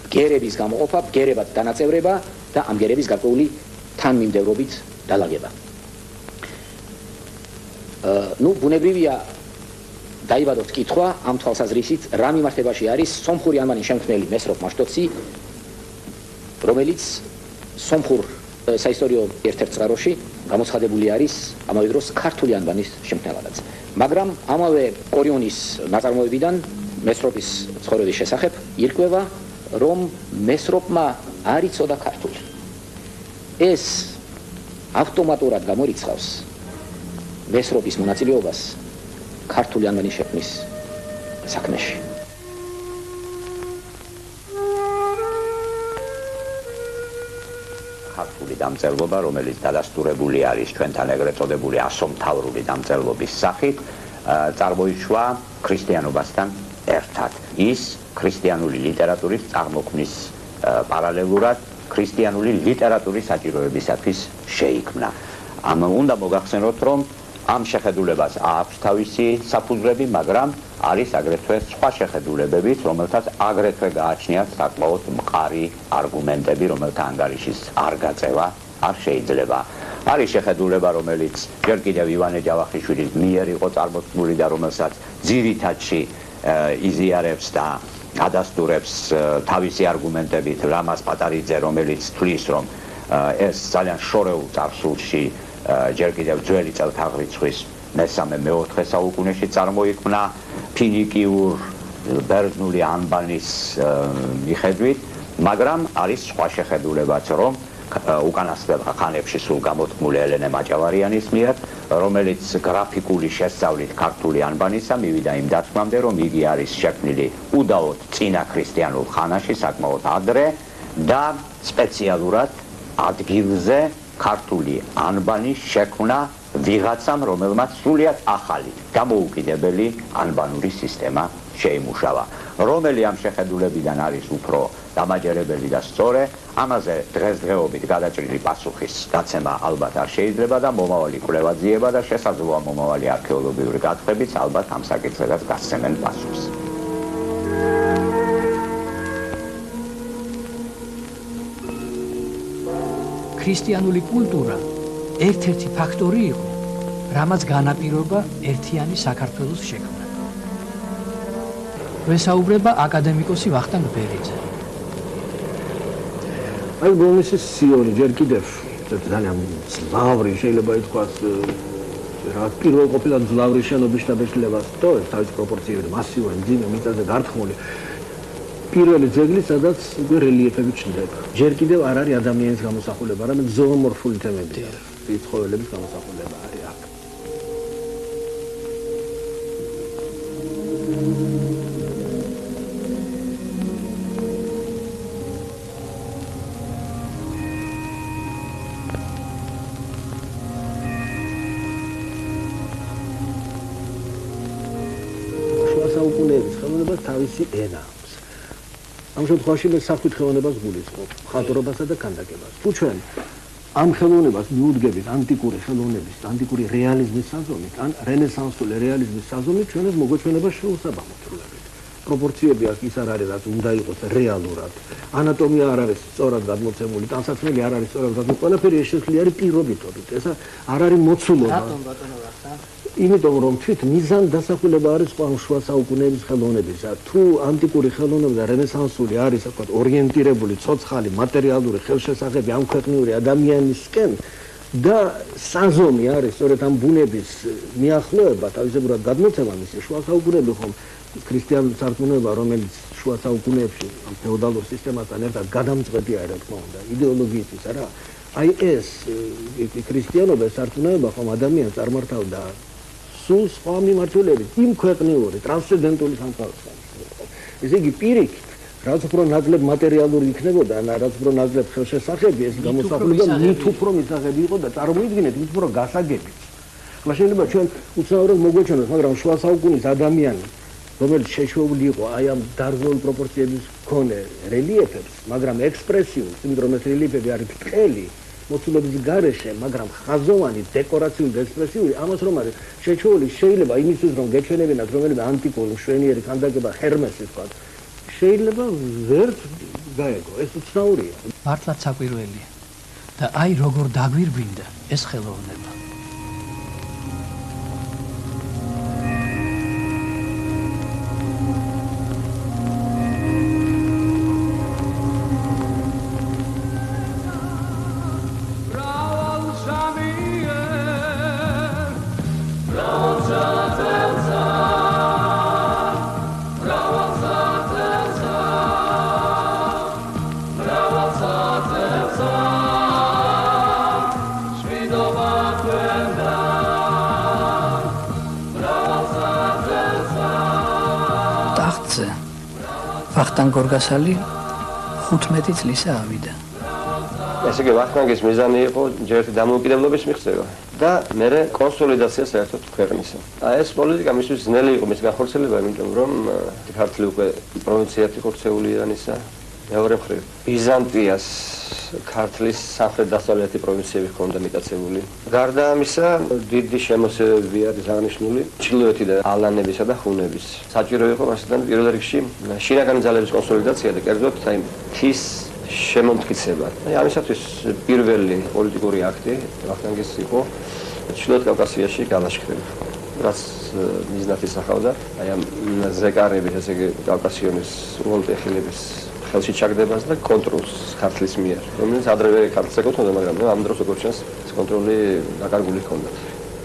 ბგერების გამოყოფა, ბგერებად დანაწევრება და ამ ბგერების გარკვეული თანმიმდევრობით დალაგება. ბუნებრივია დაიბადოთ კითხვა ამ თვალსაზრისით, რა მიმართებაში არის სომხური ანბანის შემქმნელი მესროპ მაშტოცი, რომელიც სომხურ საისტორიო ერთ-ერთ წყაროში გამოცხადებული არის ამავე დროს ქართული ანბანის შემქმნელადაც. მაგრამ ამავე კორიონის ნაწარმოებიდან მესროპის ცხოვრების შესახებ ირკვევა, რომ მესროპმა არ იცოდა ქართული. ეს ავტომატურად გამორიცხავს მესროპის მონაწილეობას ქართული ანბანის შექმნის საქმეში.
ქართული დამწერლობა, რომელიც დადასტურებული არის ჩვენთან ეგრეთ წოდებული ასომთავრული დამწერლობის სახით, წარმოიშვა ქრისტიანობასთან ერთად. ის ქრისტიანული ლიტერატურის წარმოქმნის პარალელურად ქრისტიანული ლიტერატურის საჭიროებისათვის შეიქმნა. უნდა მოგახსენოთ, რომ ამ შეხედულებას აქვს თავისი საფუძვლები, მაგრამ არის აგრეთვე სხვა შეხედულებებიც, რომელთაც აგრეთვე გააჩნიათ საკმაოდ მყარი არგუმენტები, რომელთა ანგარიშის არ გაწევა არ შეიძლება. არის შეხედულება, რომელიც ჯერ კიდევ ივანე ჯავახიშვილის მიერ იყო წარმოქმნილი და რომელსაც ძირითადში იზიარებს და ადასტურებს თავისი არგუმენტებით რამაზ პატარიძე, რომელიც თვლის, რომ ეს ძალიან შორეულ წარსულში ჯერ კიდევ ძველი წელთაღრიცხვის მესამე-მეოთხე საუკუნეში წარმოიქმნა ფინიკიურ ბერძნული ანბანის მიხედვით, მაგრამ არის სხვა შეხედულებაც, რომ უკანასკნელ ხანებში სულ გამოთქმული ელენე მაჭავარიანის მიერ, რომელიც გრაფიკული შესწავლით ქართული ანბანისა მივიდა იმ დათქმამდე, რომ იგი არის შექმნილი უდაოდ წინა ქრისტიანულ ხანაში, საკმაოდ ადრე და სპეციალურად ადგილზე ქართული ანბანის შექმნა ვიღაცამ, რომელმაც სრულიად ახალი, დამოუკიდებელი ანბანური სისტემა შეიმუშავა. რომელი ამ შეხედულებიდან არის უფრო დამაჯერებელი და სწორი, ამაზე დღესდღეობით გადაჭრილი პასუხის გაცემა ალბათ არ შეიძლება და მომავალი კვლევაძიება და შესაძლოა მომავალი არქეოლოგიური გათხრებიც ალბათ ამ საკითხზედაც გასცემენ პასუხს.
ქრისტიანული კულტურა ერთ-ერთი ფაქტორი იყო, რამაც განაპირობა ერთიანი საქართველოს შექმნა. გვესაუბრება აკადემიკოსი ვახტანგ ბერიძე.
აი გომისის სიონი ჯერ კიდევ ძალიან მძლავრი შეიძლება ითქვას რა პირველ ყოფილა მძლავრი შენობის შთაბეჭდილებას ტოვებს თავის პროპორციებით მასიური მძიმე მიწაზე გართხმული პირველი ძეგლი სადაც უკვე რელიეფები ჩნდება ჯერ კიდევ არ არის ადამიანის გამოსახულება არამედ ზოომორფული თემებია ცხოველების გამოსახულება არის აქ თავისი ენა აქვს. ამ შემთხვევაში მე სახვით ხელოვნებას გულისხმობ, მხატვრობასა და ქანდაკებას. თუ ჩვენ ამ ხელოვნებას მიუდგებით ანტიკური ხელოვნების, ანტიკური რეალიზმის საზომით, ან რენესანსული რეალიზმის საზომით, ჩვენ ეს მოგვეჩვენება შეუსაბამოდ სრულებით. პროპორციები აქ ის არ არის, რაც უნდა იყოს რეალურად. ანატომია არ არის სწორად გადმოცემული, ტანსაცმელი არ არის სწორად გადმოცემული. ყველაფერი ეს შესული არის პირობითობით. ეს არ არის მოცულობა.
რატომ ბატონო ვახტანგ?
იმიტომ რომ თვით მიზან დასახულება არის შუა საუკუნეების ხელოვნებისა. თუ ანტიკური ხელოვნება და რენესანსული არის, ასე ვთქვათ, ორიენტირებული ცოცხალი მატერიალური ხელშესახები ამ ქვეყნიური ადამიანისკენ და საზომი არის სწორედ ამ ბუნების მიახლოება, თავისებურად გადმოცემა მისი შუა საუკუნეები ხომ ქრისტიანული სარწმუნოება, რომელიც შუა საუკუნეებში ამ ფეოდალურ სისტემასთან ერთად გადამწყვეტია, რა თქმა უნდა, იდეოლოგიისთვის, არა? აი ეს ქრისტიანობა, სარწმუნოება ხომ ადამიანს წარმართავდა სულ სხვა მიმართულებით, იმ ქვეყნიური, ტრანსცენდენტული სამყაროსთან. ესე იგი, პირიქით, რაც უფრო ნაკლებ მატერიალური იქნებოდა, რაც უფრო ნაკლებ ხელშესახები, ეს გამოსახულება მით უფრო მისაღები იყო და წარმოიდგინეთ, მით უფრო გასაგებიც. ახლა შეიძლება ჩვენ უცნაურად მოგვეჩვენოს, მაგრამ შუა საუკუნის ადამიანი, რომელიც შეშვებული იყო აი ამ დარღვეული პროპორციების მქონე რელიეფებს, მაგრამ ექსპრესიულ, იმიტომ რომ ეს რელიეფები არის ბრტყელი, მოცულობის გარეშე, მაგრამ ხაზოვანი, დეკორაციული და ექსპრესიული, ამას რომ არის შეჩვეული, შეიძლება იმისთვის რომ გეჩვენებინათ რომელიმე ანტიკური მშვენიერი ქანდაკება ჰერმესის თქვა, შეიძლება ვერ გაეგო, ეს უცნაურია.
მართლაც საკვირველია. და აი როგორ დაგვირგვინდა ეს ხელოვნება. ვახტანგ გორგასალი 15 წლისა ავიდა.
ესე იგი ვახტანგის მიზანი იყო ჯერჯერობით დამოუკიდებლობის მიღწევა და მერე კონსოლიდაცია საერთოდ ქვეყნისა. ეს პოლიტიკა მისთვის ძნელი იყო მის განხორციელება, იმიტომ რომ ქართლი უკვე პროვინციად იყო ქცეულიანისა. მეორე მხრივ ბიზანტიას ქართლის სამხრეთ-დასავლეთი პროვინციები ჰქონდა მიტაცებული. გარდა ამისა, დიდი შემოსევები არის აღნიშნული ჩრდილოეთი და ალანებისა და ხუნების. საჭირო იყო მასთან პირველ რიგში შინაგანი ძალების კონსოლიდაცია და კერძოდ აი მთის შემომტკიცება. აი ამისათვის პირველი პოლიტიკური აქტი ვახტანგის იყო ჩრდილოეთ კავკასიაში გალაშქრება. რაც მიზნად ისახავდა აი ამ ზეკარების, ესე იგი კავკასიონის უღელტეხილების ხელში ჩაგდებას და კონტროლს ქართლის მიერ, რომელიც ადრევე ქართლს ეკუთვნოდა, მაგრამ ამ დროს როგორც ჩანს, ეს კონტროლი დაკარგული ჰქონდა.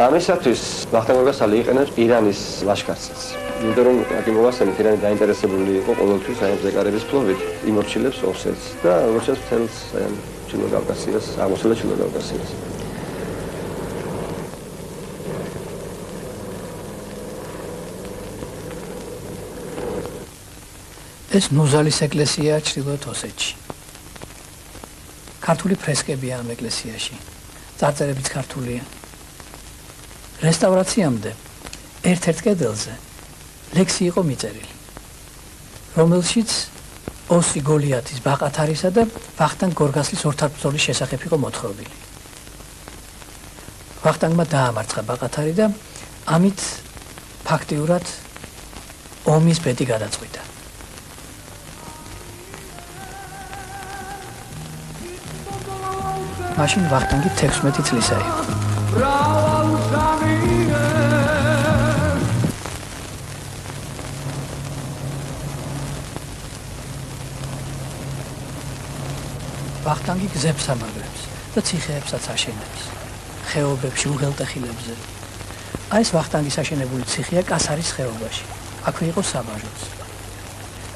ამისათვის ვახტანგ გორგასალი იყენებს ირანის ლაშქარსაც. იმიტომ რომ აქ მოვასწრებით, ირანი დაინტერესებული იყო ყოველთვის აი ამ ზეკარების ფლობით, იმორჩილებს ოსეთს და როგორც ჩანს, მთელს აი ამ ჩრდილო კავკასიას, აღმოსავლეთ ჩრდილო კავკასიას.
ეს ნუზალის ეკლესიაა ჩრდილოეთ ოსეთში. ქართული ფრესკებია ამ ეკლესიაში. წარწერებიც ქართულია. რესტავრაციამდე ერთ-ერთ კედელზე ლექსი იყო მიწერილი, რომელშიც ოსი გოლიათის ბაყათარისა და ვახტანგ გორგასლის ორთაბრძოლის შესახებ იყო მოთხრობილი. ვახტანგმა დაამარცხა ბაყათარი და ამით ფაქტიურად ომის ბედი გადაწყვიტა. მაშინ ვახტანგი 16 წლისა იყო. ვახტანგი გზებს ამაგრებს და ციხეებსაც აშენებს, ხეობებში, უღელტეხილებზე. აი ეს ვახტანგის აშენებული ციხეა კასარის ხეობაში. აქვე იყო საბაჟოც.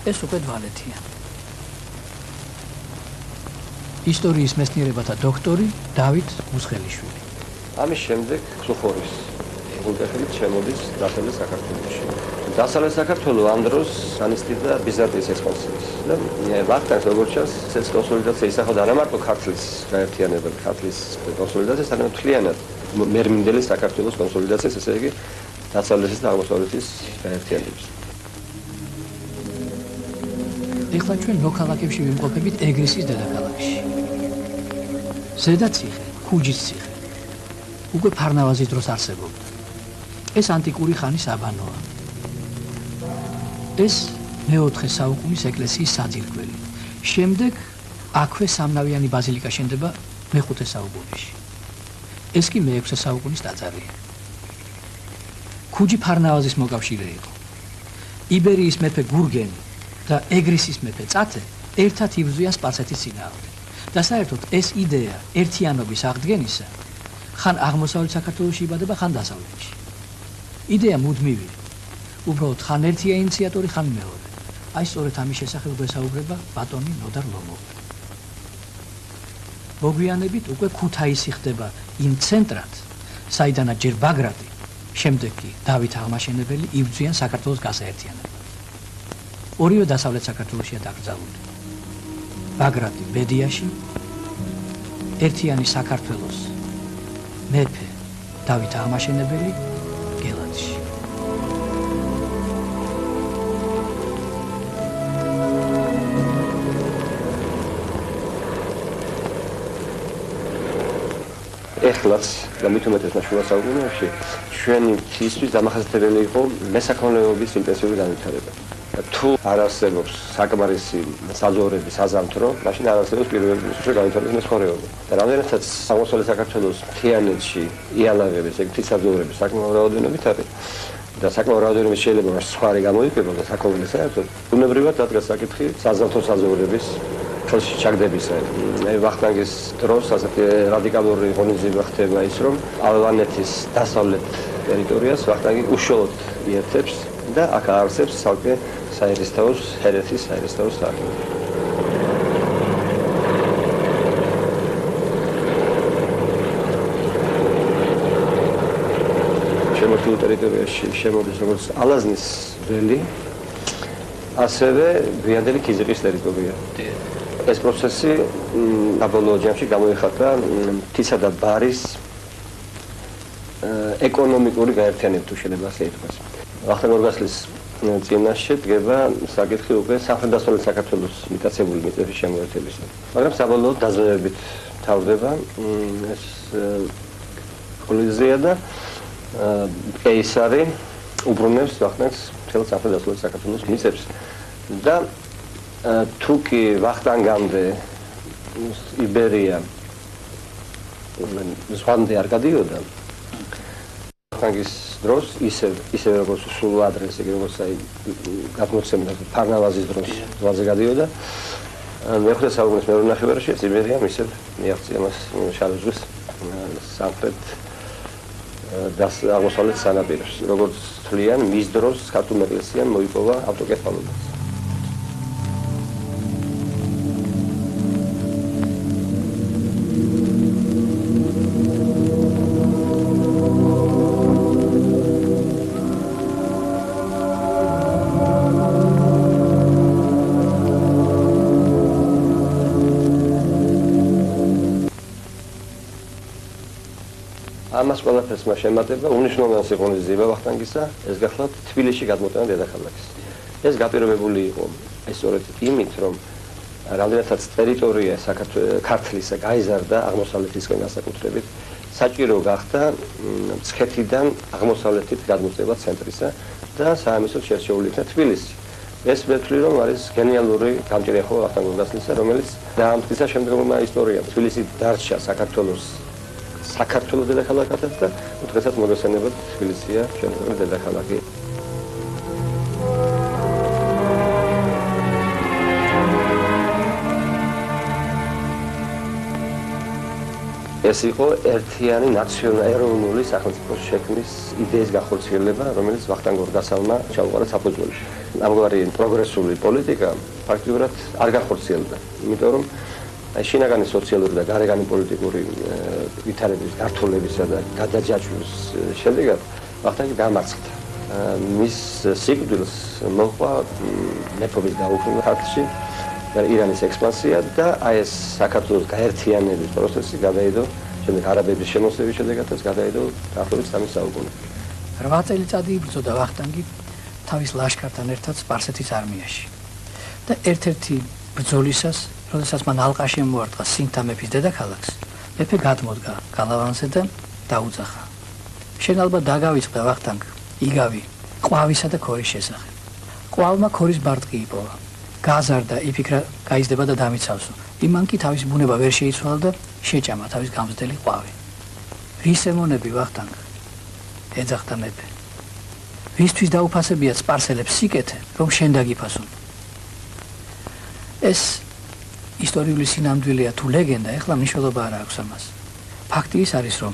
ეს უკვე დვალეთია. ისტორიის მეცნიერებათა დოქტორი დავით მუსხელიშვილი.
ამის შემდეგ სუხორის გულგახელით შემოდის დასავლეთ საქართველოში. დასავლეთ საქართველო ამ დროს ანისტიდა ბიზანტიის ექსპანსიის და ვახტანგს როგორც ჩანს ეს კონსოლიდაცია ისახავდა არა მარტო ქართლის გაერთიანება, ქართლის კონსოლიდაციას, არამედ მთლიანად მერმინდელი საქართველოს კონსოლიდაციას, ესე იგი დასავლეთის და აღმოსავლეთის გაერთიანებას.
ეხლა ჩვენ მოქალაქეებში ვიმყოფებით ეგრისის დედაქალაქში. ზედაციხე, ქუჯის ციხე. უკვე ფარნავაზის დროს არსებობდა. ეს ანტიკური ხანის აბანოა. ეს მე-4 საუკუნის ეკლესიის საძირკველი. შემდეგ აქვე სამნავიანი ბაზილიკა შენდება მე-5 საუკუნეში. ეს კი მე-6 საუკუნის ტაძარია. ქუჯი ფარნავაზის მოკავშირე იყო. იბერიის მეფე გურგენი და ეგრისის მეფე წათე ერთად იბრძვიან სპარსეთის წინააღმდეგ. და საერთოდ ეს იდეა ერთიანობის აღდგენისა ხან აღმოსავლეთ საქართველოში იბადება, ხან დასავლეთში. იდეა მუდმივია. უბრალოდ ხან ერთია ინიციატორი, ხან მეორე. აი სწორედ ამის შესახებ გვესაუბრება ბატონი ნოდარ ლომოვი. მოგვიანებით უკვე ქუთაისი ხდება იმ ცენტრად, საიდანაც ჯერ ბაგრატი, შემდეგ კი დავით აღმაშენებელი იბრძვიან საქართველოს გასაერთიანებლად. ორივე დასავლეთ საქართველოშია დაკრძალული. ბაგრატი ბედიაში, ერთიანი საქართველოს მეფე დავით აღმაშენებელი გელათში.
ეხლაც და მით უმეტეს შუა საუკუნეებში ჩვენი თვისთვის დამახასიათებელი იყო მესაქონლეობის ინტენსიური განვითარება. თუ არ არსებობს საკმარისი საზღვრები, საზამთრო, მაშინ არ არსებობს პირველი განვითარების მცხოვრებობა. და რამდენადაც აღმოსავლეთ საქართველოს მთიანეთში იალაღების, ეგ თვითსაზღვრები საკმაო რაოდენობით არის და საკმაო რაოდენობით შეიძლება მას სხვა გამოიყენოს და საკონგრესო საერთოდ უნებრივად დადგა საკითხი საზამთრო საზღვრების ხელში ჩაგდებისა. ვახტანგის დროს ასეთი რადიკალური ღონისძიება ხდება ის, რომ ალვანეთის დასავლეთ ტერიტორიას ვახტანგი უშუალოდ იერთებს და აქ არსებს ცალკე საერისთავოს, ჰერეთის საერისთავოს სახლი. შემორჩენილ ტერიტორიაში შემოდის როგორც ალაზნის ველი, ასევე გვიანდელი ქიზიყის ტერიტორია. ეს პროცესი საბოლოო ჯამში გამოიხატა მთისა და ბარის ეკონომიკური გაერთიანება, თუ შეიძლება ასე ითქვას. ვახტანგ ორგასლის წინაშე დგება საკითხი უკვე სამხრეთ-დასავლეთ საქართველოს მიტაცებული მიწების შემოერთებისა. მაგრამ საბოლოოდ დაძლევებით თავდება ეს კოლიზია და კეისარი უბრუნებს ვახტანგს მთელ სამხრეთ-დასავლეთ საქართველოს მიწებს და თუკი ვახტანგამდე იბერია ზღვამდე არ გადიოდა ვახტანგის დროს ისევ როგორც სულ ადრე, ესე იგი როგორც აი გადმოცემდა ფარნავაზის დროს ზღვაზე გადიოდა. მე-5 საუკუნის მეორე ნახევარში იბერიამ ისევ მიაღწია მას შავი ზღვის სამხრეთ და აღმოსავლეთ სანაპიროს. როგორც თვლიან, მის დროს ქართულ ეკლესიამ მოიპოვა ავტოკეფალობაც. ამას ყველაფერს მას შემატება უნიშნულოვანესი ღონისძიება ვახტანგისა, ეს გახლავთ თბილისში გადმოტანა დედაქალაქის. ეს გაპირობებული იყო სწორედ იმით, რომ რამდენადაც ტერიტორია ქართლისა გაიზარდა აღმოსავლეთისკენ განსაკუთრებით, საჭირო გახდა მცხეთიდან აღმოსავლეთით გადმოწევა ცენტრისა და საამისოდ შერჩეული იქნა თბილისი. ეს მეთვლი რომ არის გენიალური გამჭირეხო ვახტანგ ორგასლისა, რომელიც დაამტკიცა შემდგომმა ისტორიამ. თბილისი დარჩა საქართველოს დედაქალაქად და დღესაც მოგესალმებით თბილისია შემდგომი დედაქალაქი. ეს იყო ერთიანი ეროვნული სახელმწიფოს შექმნის იდეის გახორციელება, რომელიც ვახტანგ გორგასალმა ჩაუყარა საფუძველი. ამგვარი პროგრესული პოლიტიკა ფაქტიურად არ გახორციელდა, იმიტომ რომ შინაგანი სოციალური და გარეგანი პოლიტიკური ვითარების გართულებისა და გადაჯაჭვის შედეგად ვახტანგი დამარცხდა. მის სიკვდილს მოჰყვა მეფობის გაუქმება ქართლში, ირანის ექსპანსია და აი ეს საქართველოს გაერთიანების პროცესი გადაიდო, შემდეგ არაბების შემოსევის შედეგადაც გადაიდო დაახლოებით 3 საუკუნეში.
8 წელიწადი იბრძოდა ვახტანგი თავის ლაშქართან ერთად სპარსეთის არმიაში. და ერთ-ერთი ბრძოლისას, როდესაც მან ალყა შემოარტყა სინთა მეფის დედაქალაქს, მეფე გადმოდგა გალავანზე და დაუძახა. შენ ალბათ დაგავიწყდა ვახტანგ იგავი ყვავისა და ქორის შესახებ. ყვავმა ქორის ბარტყი იპოვა. გაზარდა, იფიქრა, გაიზრდება და დამიცავსო. იმან კი თავის ბუნება ვერ შეიცვალა და შეჭამა თავის გამზრდელი ყვავი. რის ემონები ვახტანგ? ეძახდა მეფე. ვისთვის დაუფასებიათ სპარსელებს სიკეთე, რომ შენ დაგიფასონ? ეს ისტორიული სინამდვილეა თუ ლეგენდა, ეხლა მნიშვნელობა არ აქვს ამას. ფაქტი ის არის, რომ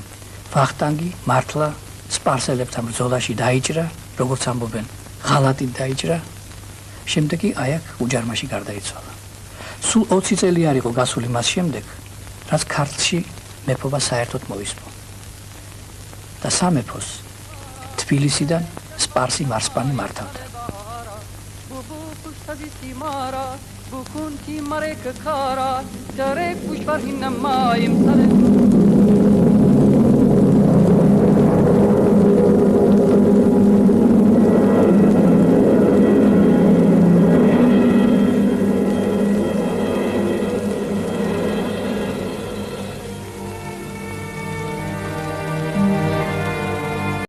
ვახტანგი მართლა სპარსელებთან ბრძოლაში დაიჭრა, როგორც ამბობენ, ღალატით დაიჭრა. შემდეგ კი აი აქ უჯარმაში გარდაიცვალა. სულ 20 წელი არ იყო გასული მას შემდეგ, რაც ქართლში მეფობა საერთოდ მოისპო. და სამეფოს თბილისიდან სპარსი მარსპანი მართავდა.
Bukun ki marek kara, jarek push par hinna maim sale.